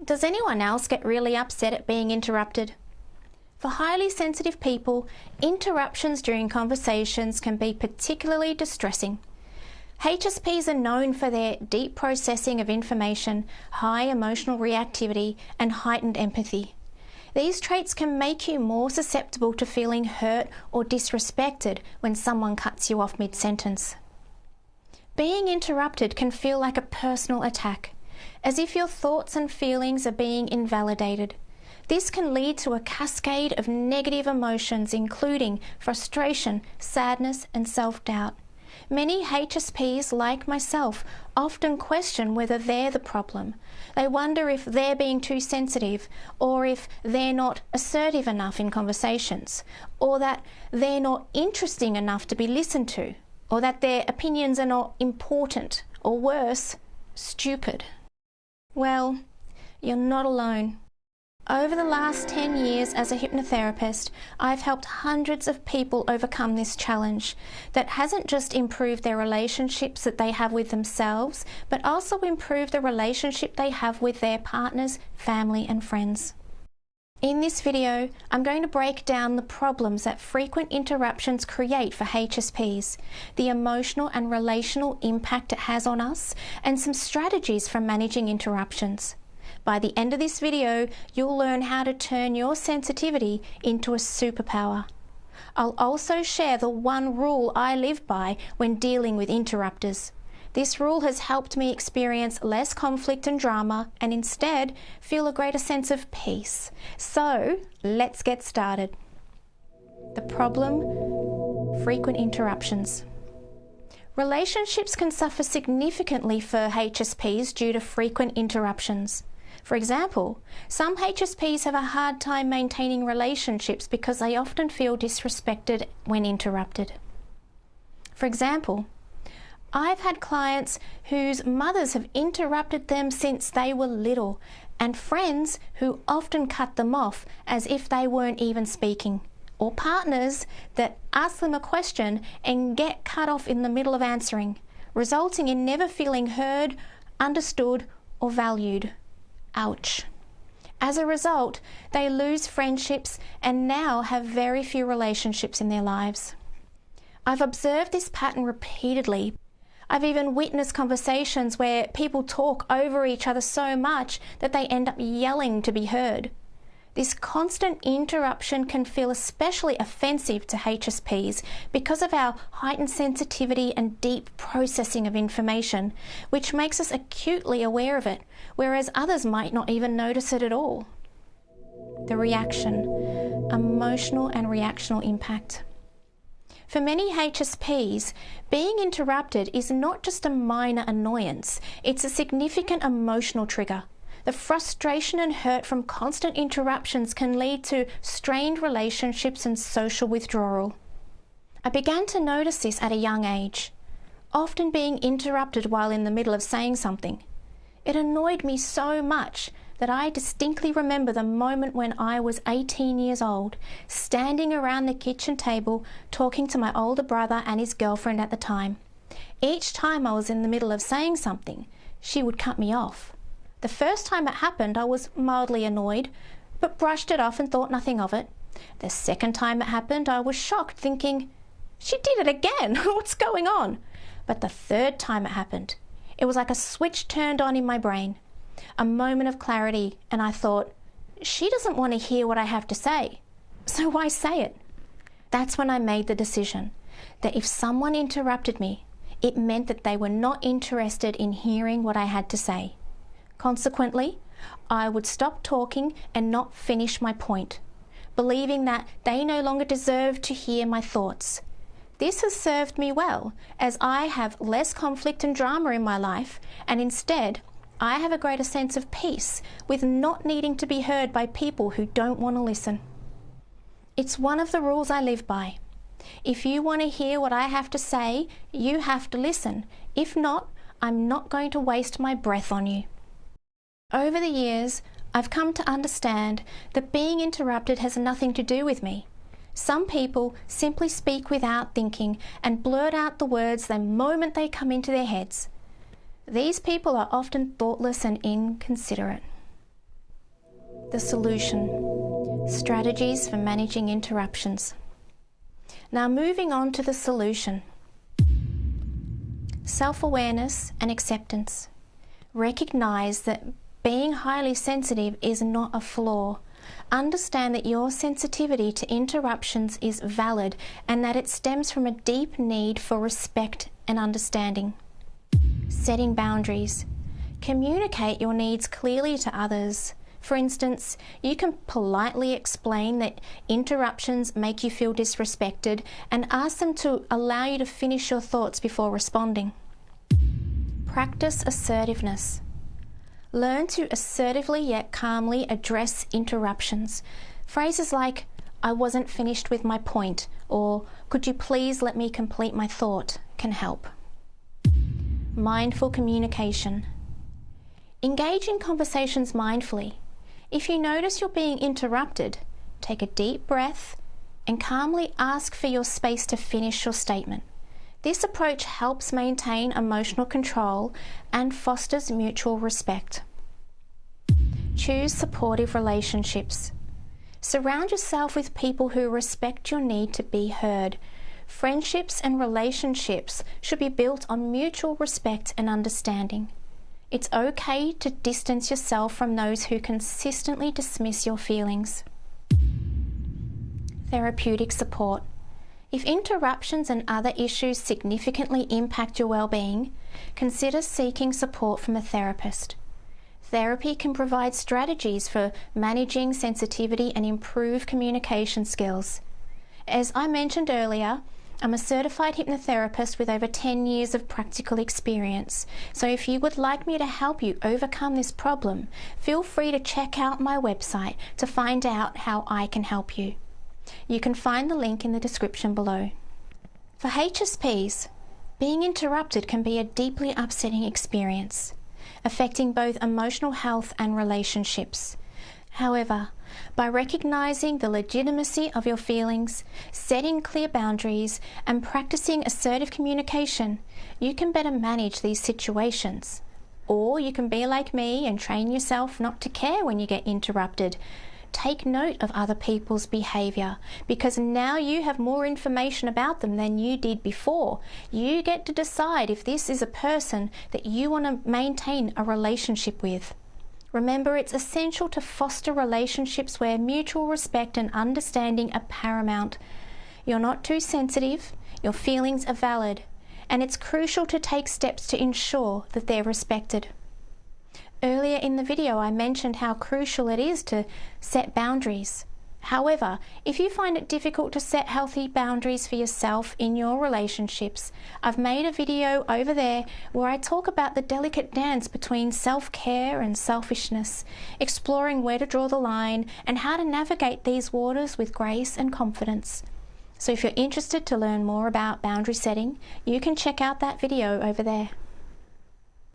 Does anyone else get really upset at being interrupted? For highly sensitive people, interruptions during conversations can be particularly distressing. HSPs are known for their deep processing of information, high emotional reactivity, and heightened empathy. These traits can make you more susceptible to feeling hurt or disrespected when someone cuts you off mid-sentence. Being interrupted can feel like a personal attack, as if your thoughts and feelings are being invalidated. This can lead to a cascade of negative emotions, including frustration, sadness, and self-doubt. Many HSPs, like myself, often question whether they're the problem. They wonder if they're being too sensitive, or if they're not assertive enough in conversations, or that they're not interesting enough to be listened to, or that their opinions are not important, or worse, stupid. Well, you're not alone. Over the last 10 years as a hypnotherapist, I've helped hundreds of people overcome this challenge that hasn't just improved their relationships that they have with themselves, but also improved the relationship they have with their partners, family, and friends. In this video, I'm going to break down the problems that frequent interruptions create for HSPs, the emotional and relational impact it has on us, and some strategies for managing interruptions. By the end of this video, you'll learn how to turn your sensitivity into a superpower. I'll also share the one rule I live by when dealing with interrupters. This rule has helped me experience less conflict and drama and instead feel a greater sense of peace. So, let's get started. The problem: frequent interruptions. Relationships can suffer significantly for HSPs due to frequent interruptions. For example, some HSPs have a hard time maintaining relationships because they often feel disrespected when interrupted. For example, I've had clients whose mothers have interrupted them since they were little, and friends who often cut them off as if they weren't even speaking, or partners that ask them a question and get cut off in the middle of answering, resulting in never feeling heard, understood, or valued. Ouch. As a result, they lose friendships and now have very few relationships in their lives. I've observed this pattern repeatedly. I've even witnessed conversations where people talk over each other so much that they end up yelling to be heard. This constant interruption can feel especially offensive to HSPs because of our heightened sensitivity and deep processing of information, which makes us acutely aware of it, whereas others might not even notice it at all. The reaction: emotional and reactional impact. For many HSPs, being interrupted is not just a minor annoyance, it's a significant emotional trigger. The frustration and hurt from constant interruptions can lead to strained relationships and social withdrawal. I began to notice this at a young age, often being interrupted while in the middle of saying something. It annoyed me so much that I distinctly remember the moment when I was 18 years old, standing around the kitchen table talking to my older brother and his girlfriend at the time. Each time I was in the middle of saying something, she would cut me off. The first time it happened, I was mildly annoyed, but brushed it off and thought nothing of it. The second time it happened, I was shocked, thinking, she did it again, what's going on? But the third time it happened, it was like a switch turned on in my brain. A moment of clarity, and I thought, she doesn't want to hear what I have to say, so why say it? That's when I made the decision that if someone interrupted me, it meant that they were not interested in hearing what I had to say. Consequently, I would stop talking and not finish my point, believing that they no longer deserved to hear my thoughts. This has served me well, as I have less conflict and drama in my life, and instead, I have a greater sense of peace with not needing to be heard by people who don't want to listen. It's one of the rules I live by. If you want to hear what I have to say, you have to listen. If not, I'm not going to waste my breath on you. Over the years, I've come to understand that being interrupted has nothing to do with me. Some people simply speak without thinking and blurt out the words the moment they come into their heads. These people are often thoughtless and inconsiderate. The solution: strategies for managing interruptions. Now moving on to the solution. Self-awareness and acceptance. Recognize that being highly sensitive is not a flaw. Understand that your sensitivity to interruptions is valid and that it stems from a deep need for respect and understanding. Setting boundaries. Communicate your needs clearly to others. For instance, you can politely explain that interruptions make you feel disrespected and ask them to allow you to finish your thoughts before responding. Practice assertiveness. Learn to assertively yet calmly address interruptions. Phrases like, "I wasn't finished with my point," or "Could you please let me complete my thought," can help. Mindful communication. Engage in conversations mindfully. If you notice you're being interrupted, take a deep breath and calmly ask for your space to finish your statement. This approach helps maintain emotional control and fosters mutual respect. Choose supportive relationships. Surround yourself with people who respect your need to be heard. Friendships and relationships should be built on mutual respect and understanding. It's okay to distance yourself from those who consistently dismiss your feelings. Therapeutic support. If interruptions and other issues significantly impact your well-being, consider seeking support from a therapist. Therapy can provide strategies for managing sensitivity and improve communication skills. As I mentioned earlier, I'm a certified hypnotherapist with over 10 years of practical experience. So if you would like me to help you overcome this problem, feel free to check out my website to find out how I can help you. You can find the link in the description below. For HSPs, being interrupted can be a deeply upsetting experience, affecting both emotional health and relationships. However, by recognizing the legitimacy of your feelings, setting clear boundaries, and practicing assertive communication, you can better manage these situations. Or you can be like me and train yourself not to care when you get interrupted. Take note of other people's behavior, because now you have more information about them than you did before. You get to decide if this is a person that you want to maintain a relationship with. Remember, it's essential to foster relationships where mutual respect and understanding are paramount. You're not too sensitive, your feelings are valid, and it's crucial to take steps to ensure that they're respected. Earlier in the video, I mentioned how crucial it is to set boundaries. However, if you find it difficult to set healthy boundaries for yourself in your relationships, I've made a video over there where I talk about the delicate dance between self-care and selfishness, exploring where to draw the line and how to navigate these waters with grace and confidence. So if you're interested to learn more about boundary setting, you can check out that video over there.